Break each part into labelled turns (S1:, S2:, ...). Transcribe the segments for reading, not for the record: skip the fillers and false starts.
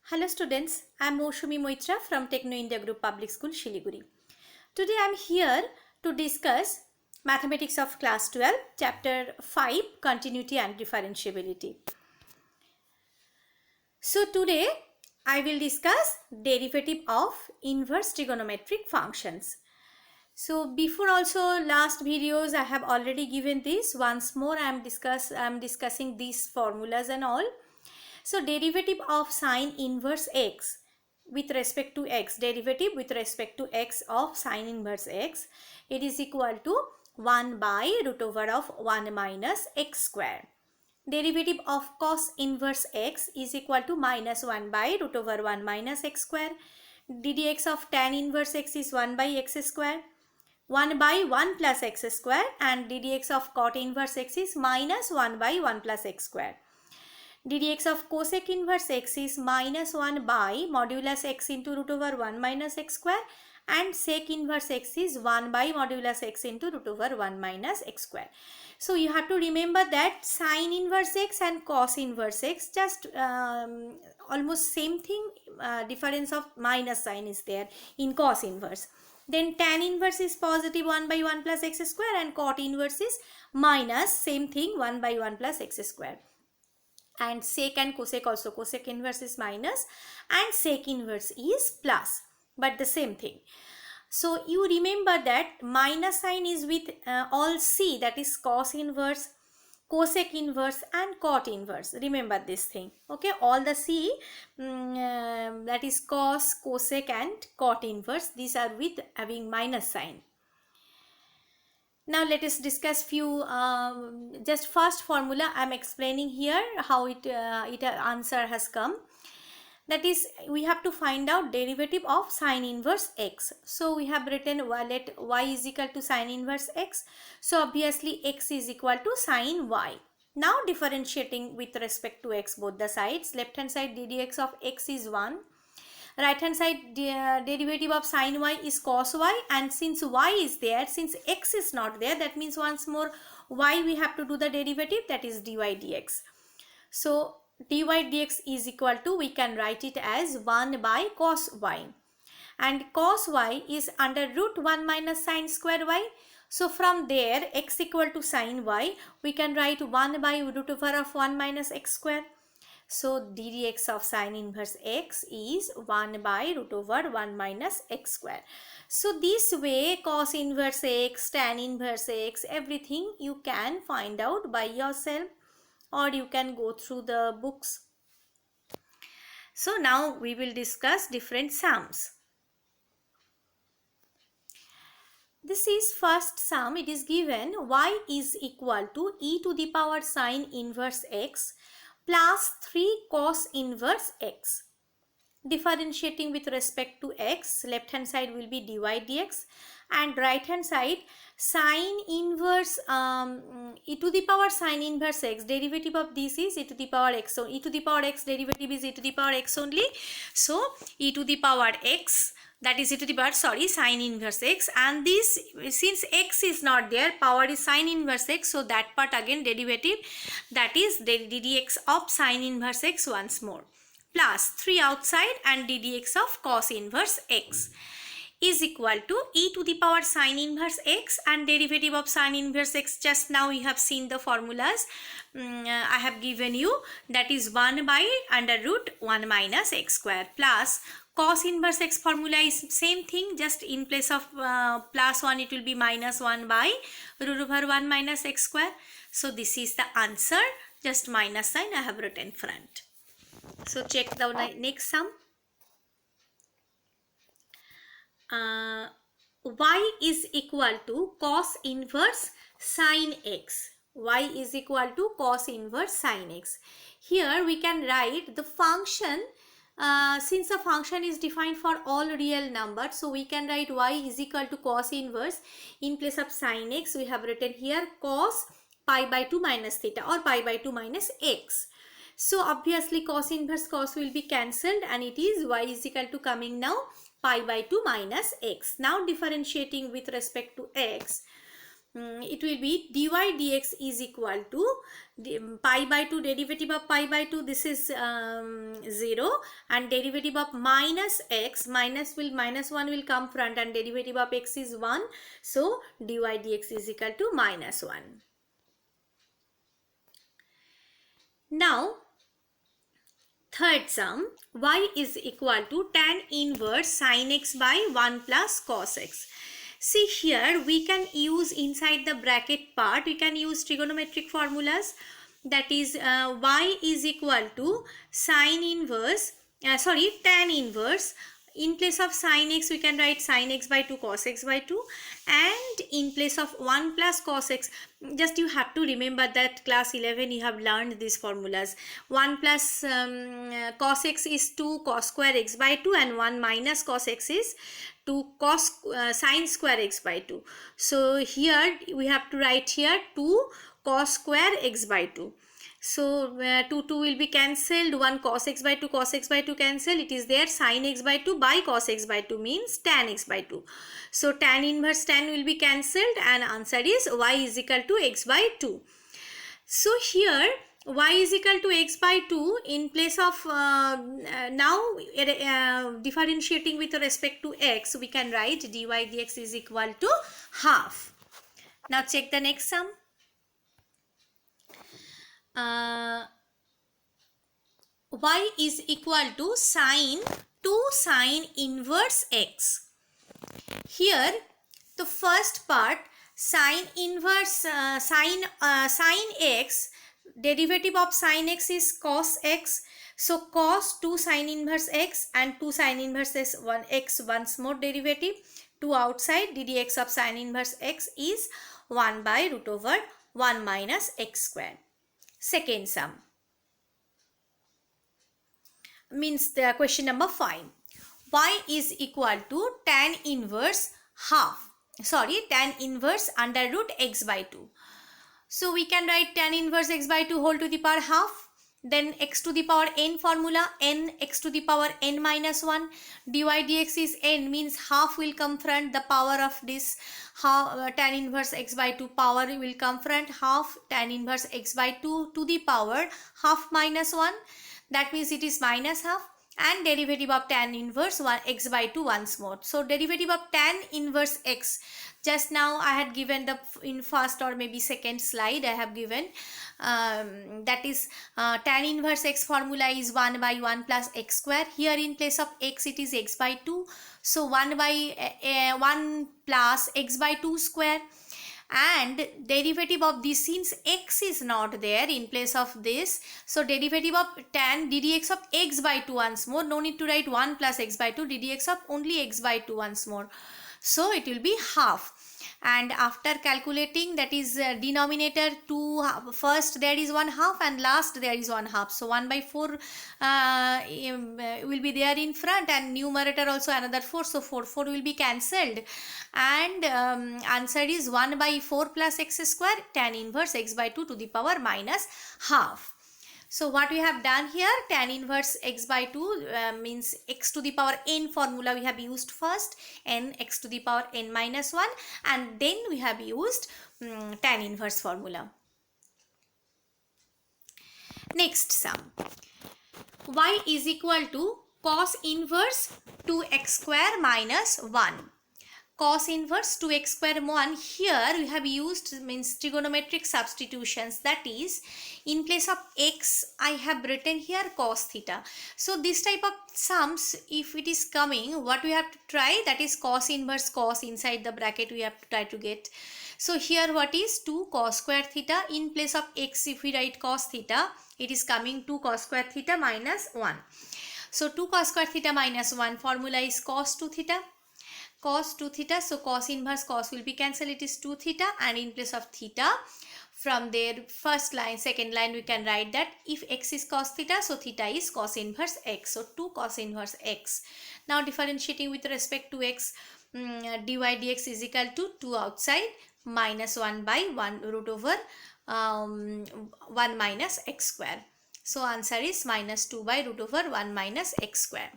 S1: Hello students, I am Moshumi Moitra from Techno India Group Public School, Shiliguri. Today I am here to discuss Mathematics of Class 12, Chapter 5, Continuity and Differentiability. So today I will discuss derivative of inverse trigonometric functions. So before also last videos I have already given this. Once more I am discussing these formulas and all. So derivative of sine inverse x with respect to x, derivative with respect to x of sine inverse x, it is equal to 1 by root over of 1 minus x square. Derivative of cos inverse x is equal to minus 1 by root over 1 minus x square. ddx of tan inverse x is 1 by x square. 1 by 1 plus x square, and ddx of cot inverse x is minus 1 by 1 plus x square. ddx of cosec inverse x is minus 1 by modulus x into root over 1 minus x square, and sec inverse x is 1 by modulus x into root over 1 minus x square. So you have to remember that sine inverse x and cos inverse x just almost same thing, difference of minus sign is there in cos inverse. Then tan inverse is positive 1 by 1 plus x square, and cot inverse is minus same thing 1 by 1 plus x square. And sec and cosec also, cosec inverse is minus and sec inverse is plus, but the same thing. So you remember that minus sign is with all c, that is cos inverse, cosec inverse and cot inverse. Remember this thing, okay? All the c, that is cos, cosec and cot inverse, these are with having minus sign. Now let us discuss few just first formula I am explaining here how it answer has come. That is, we have to find out derivative of sine inverse x. So we have written let y is equal to sine inverse x. So obviously x is equal to sine y. Now differentiating with respect to x both the sides, left hand side ddx of x is 1. Right hand side derivative of sine y is cos y, and since y is there, since x is not there, that means once more y we have to do the derivative, that is dy dx. So dy dx is equal to, we can write it as 1 by cos y, and cos y is under root 1 minus sine square y. So from there x equal to sine y, we can write 1 by root over of 1 minus x square. So ddx of sine inverse x is 1 by root over 1 minus x square. So this way cos inverse x, tan inverse x, everything you can find out by yourself, or you can go through the books. So now we will discuss different sums. This is first sum. It is given y is equal to e to the power sine inverse x plus 3 cos inverse x. Differentiating with respect to x, left hand side will be dy dx, and right hand side sine inverse e to the power sine inverse x, derivative of this is e to the power x. So e to the power x derivative is e to the power x only. So e to the power x, that is e to the power sine inverse x, and this, since x is not there, power is sine inverse x, so that part again derivative, that is ddx of sine inverse x once more, plus 3 outside and ddx of cos inverse x is equal to e to the power sine inverse x, and derivative of sine inverse x, just now you have seen the formulas I have given you, that is 1 by under root 1 minus x square, plus cos inverse x formula is same thing, just in place of plus 1 it will be minus 1 by root over 1 minus x square. So this is the answer, just minus sign I have written front. So check the next sum. Y is equal to cos inverse sine x. Y is equal to cos inverse sine x. Here we can write the function, since the function is defined for all real numbers, so we can write y is equal to cos inverse. In place of sine x, we have written here cos pi by 2 minus theta, or pi by 2 minus x. So obviously cos inverse cos will be cancelled, and it is y is equal to coming now pi by 2 minus x. Now differentiating with respect to x, it will be dy dx is equal to pi by 2 derivative of pi by 2, this is 0, and derivative of minus x, minus 1 will come front and derivative of x is 1, so dy dx is equal to minus 1. Now third sum, y is equal to tan inverse sin x by 1 plus cos x. See here, we can use inside the bracket part, we can use trigonometric formulas, that is y is equal to tan inverse. In place of sin x, we can write sin x by 2 cos x by 2, and in place of 1 plus cos x, just you have to remember that class 11 you have learned these formulas. 1 plus cos x is 2 cos square x by 2, and 1 minus cos x is 2 cos sin square x by 2. So here we have to write here 2 cos square x by 2. So 2 will be cancelled, 1 cos x by 2 cancel, it is there sin x by 2 by cos x by 2 means tan x by 2. So tan inverse tan will be cancelled, and answer is y is equal to x by 2. So here y is equal to x by 2, in place of now differentiating with respect to x, we can write dy dx is equal to half. Now check the next sum. Y is equal to sin inverse x. Here the first part, sin inverse sin x, derivative of sin x is cos x, so cos 2 sin inverse x and 2 sin inverse x once more derivative, 2 outside, ddx of sin inverse x is 1 by root over 1 minus x square. Second sum means the question number 5. Y is equal to tan inverse under root x by 2. So we can write tan inverse x by 2 whole to the power half, then x to the power n formula, n x to the power n minus 1, dy dx is n, means half will come front, the power of this tan inverse x by 2 power will come front, half tan inverse x by 2 to the power half minus 1, that means it is minus half, and derivative of tan inverse x by 2 once more. So derivative of tan inverse x, just now I had given the in first or maybe second slide I have given, that is tan inverse x formula is 1 by 1 plus x square. Here in place of x it is x by 2, so 1 by 1 plus x by 2 square, and derivative of this, since x is not there in place of this, so derivative of tan ddx of x by 2 once more, no need to write 1 plus x by 2, ddx of only x by 2 once more, so it will be half. And after calculating, that is denominator 2, first there is 1 half and last there is 1 half, so 1 by 4 will be there in front, and numerator also another 4, so 4 will be cancelled, and answer is 1 by 4 plus x square tan inverse x by 2 to the power minus half. So what we have done here, tan inverse x by 2 means x to the power n formula we have used first, n x to the power n minus 1, and then we have used tan inverse formula. Next sum, y is equal to cos inverse 2x square minus 1. Cos inverse 2x square 1, here we have used means trigonometric substitutions, that is in place of x I have written here cos theta. So this type of sums, if it is coming, what we have to try, that is cos inverse cos inside the bracket we have to try to get. So here what is 2 cos square theta, in place of x if we write cos theta, it is coming 2 cos square theta minus 1. So 2 cos square theta minus 1 formula is cos 2 theta. Cos 2 theta, so cos inverse cos will be cancelled, it is 2 theta, and in place of theta, from there first line second line we can write that if x is cos theta, so theta is cos inverse x, so 2 cos inverse x. Now differentiating with respect to x, dy dx is equal to 2 outside minus 1 by 1 root over 1 minus x square. So answer is minus 2 by root over 1 minus x square.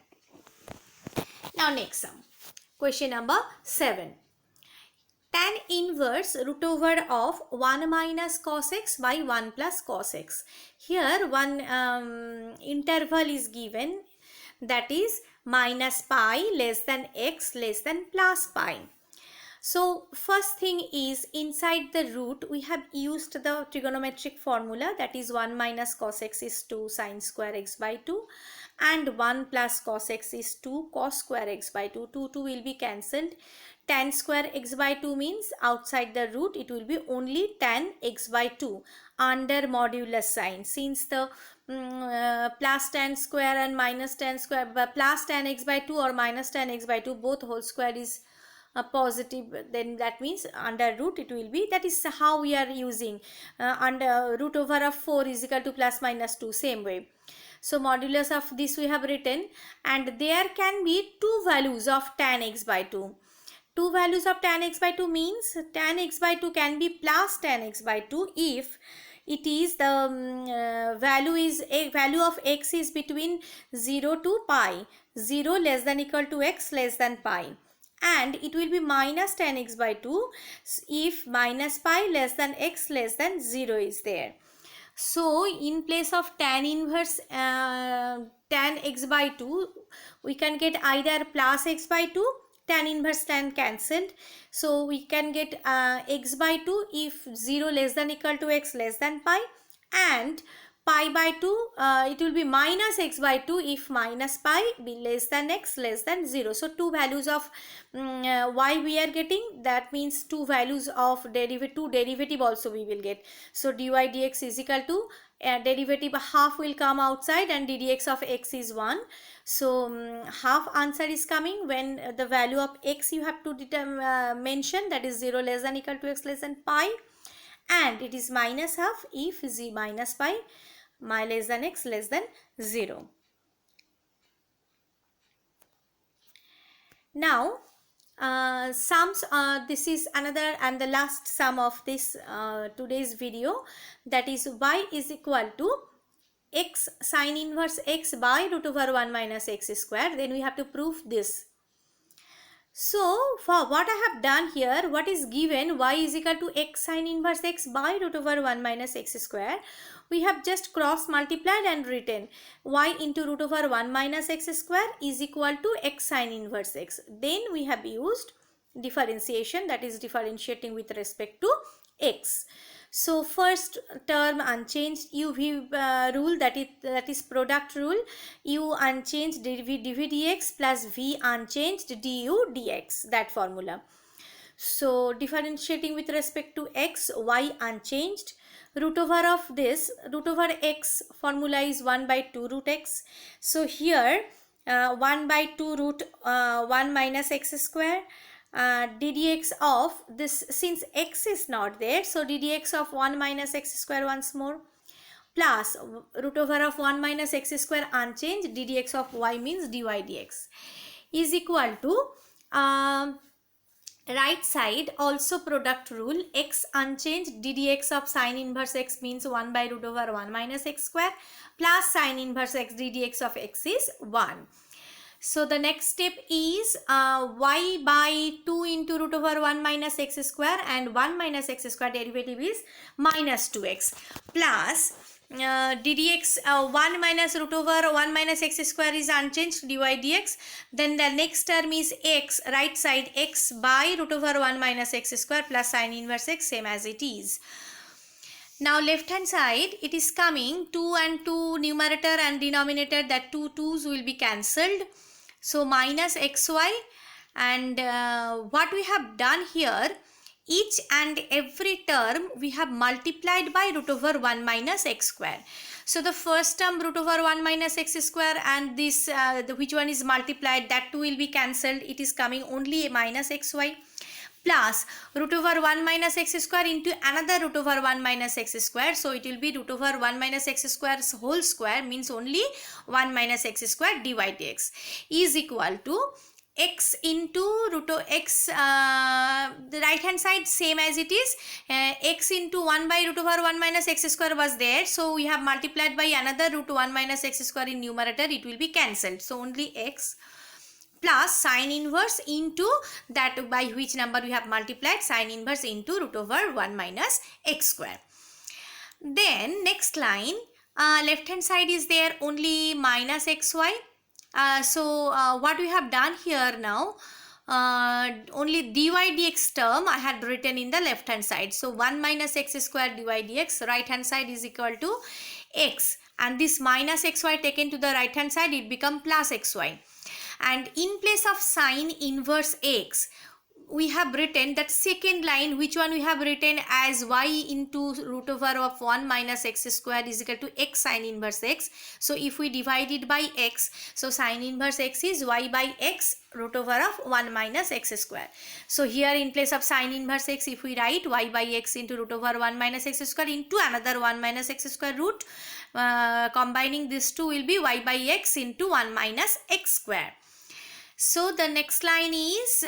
S1: Now next sum. Question number 7. tan inverse root over of 1 minus cos x by 1 plus cos x. Here one interval is given, that is minus pi less than x less than plus pi. So first thing is, inside the root we have used the trigonometric formula, that is 1 minus cos x is 2 sin square x by 2 and 1 plus cos x is 2 cos square x by 2. 2 will be cancelled. Tan square x by 2 means outside the root it will be only tan x by 2 under modulus sign. Since the plus tan square and minus tan square, plus tan x by 2 or minus tan x by 2, both whole square is positive, then that means under root it will be, that is how we are using under root over of 4 is equal to plus minus 2, same way. So modulus of this we have written, and there can be two values of tan x by 2. Two values of tan x by 2 means tan x by 2 can be plus tan x by 2 if it is the value of x is between 0 to pi, 0 less than equal to x less than pi, and it will be minus tan x by 2 if minus pi less than x less than 0 is there. So in place of tan inverse tan x by 2, we can get either plus x by 2, tan inverse tan cancelled, so we can get x by 2 if 0 less than equal to x less than pi, and pi by 2 it will be minus x by 2 if minus pi be less than x less than 0. So two values of y we are getting, that means two values of derivative also we will get. So dy dx is equal to derivative half will come outside and ddx of x is 1. So half answer is coming when the value of x you have to mention, that is 0 less than equal to x less than pi, and it is minus half if z minus pi less than x less than 0. Now sums, this is another and the last sum of this today's video, that is y is equal to x sin inverse x by root over 1 minus x square. Then we have to prove this. So for what I have done here, what is given, y is equal to x sin inverse x by root over 1 minus x square, we have just cross multiplied and written y into root over 1 minus x square is equal to x sin inverse x. Then we have used differentiation, that is differentiating with respect to x. So first term unchanged, uv rule, that is product rule, u unchanged dv dx plus v unchanged du dx, that formula. So differentiating with respect to x, y unchanged, root over of this, root over x formula is 1 by 2 root x. So here 1 by 2 root 1 minus x square, ddx of this, since x is not there, so ddx of 1 minus x square once more, plus root over of 1 minus x square unchanged, ddx of y means dy dx, is equal to right side also product rule, x unchanged ddx of sin inverse x means 1 by root over 1 minus x square plus sin inverse x ddx of x is 1. So the next step is y by 2 into root over 1 minus x square, and 1 minus x square derivative is minus 2x, plus ddx 1 minus root over 1 minus x square is unchanged, dy dx. Then the next term is x, right side x by root over 1 minus x square plus sin inverse x, same as it is. Now left hand side it is coming 2 and 2 numerator and denominator, that 2 2's will be cancelled. So minus xy, and what we have done here, each and every term we have multiplied by root over 1 minus x square. So the first term root over 1 minus x square and this which one is multiplied, that too will be cancelled, it is coming only minus xy, plus root over 1 minus x square into another root over 1 minus x square. So it will be root over 1 minus x square whole square means only 1 minus x square dy dx is equal to x into root of x, the right hand side same as it is, x into 1 by root over 1 minus x square was there. So we have multiplied by another root 1 minus x square in numerator, it will be cancelled. So only x plus sine inverse into that by which number we have multiplied, sine inverse into root over 1 minus x square. Then next line, left hand side is there only minus xy. What we have done here now, only dy dx term I had written in the left hand side. So 1 minus x square dy dx, right hand side is equal to x, and this minus xy taken to the right hand side, it become plus xy. And in place of sine inverse x, we have written that second line, which one we have written as y into root over of 1 minus x square is equal to x sine inverse x. So if we divide it by x, so sine inverse x is y by x root over of 1 minus x square. So here in place of sine inverse x, if we write y by x into root over 1 minus x square into another 1 minus x square root, combining these two will be y by x into 1 minus x square. So the next line is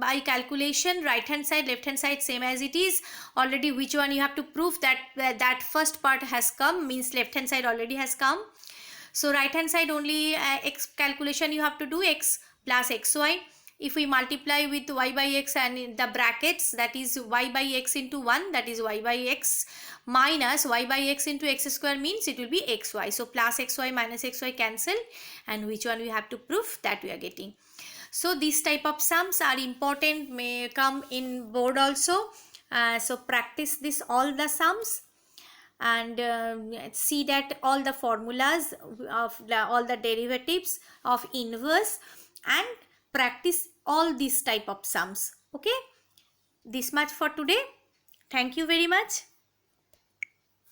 S1: by calculation, right hand side, left hand side same as it is. Already which one you have to prove that that first part has come, means left hand side already has come. So right hand side only x calculation you have to do, x plus xy. If we multiply with y by x and in the brackets, that is y by x into 1, that is y by x minus y by x into x square, means it will be xy. So plus xy minus xy cancel, and which one we have to prove, that we are getting. So these type of sums are important, may come in board also. So practice this all the sums, and see that all the formulas of all the derivatives of inverse, and practice all these type of sums. Okay, this much for today. Thank you very much.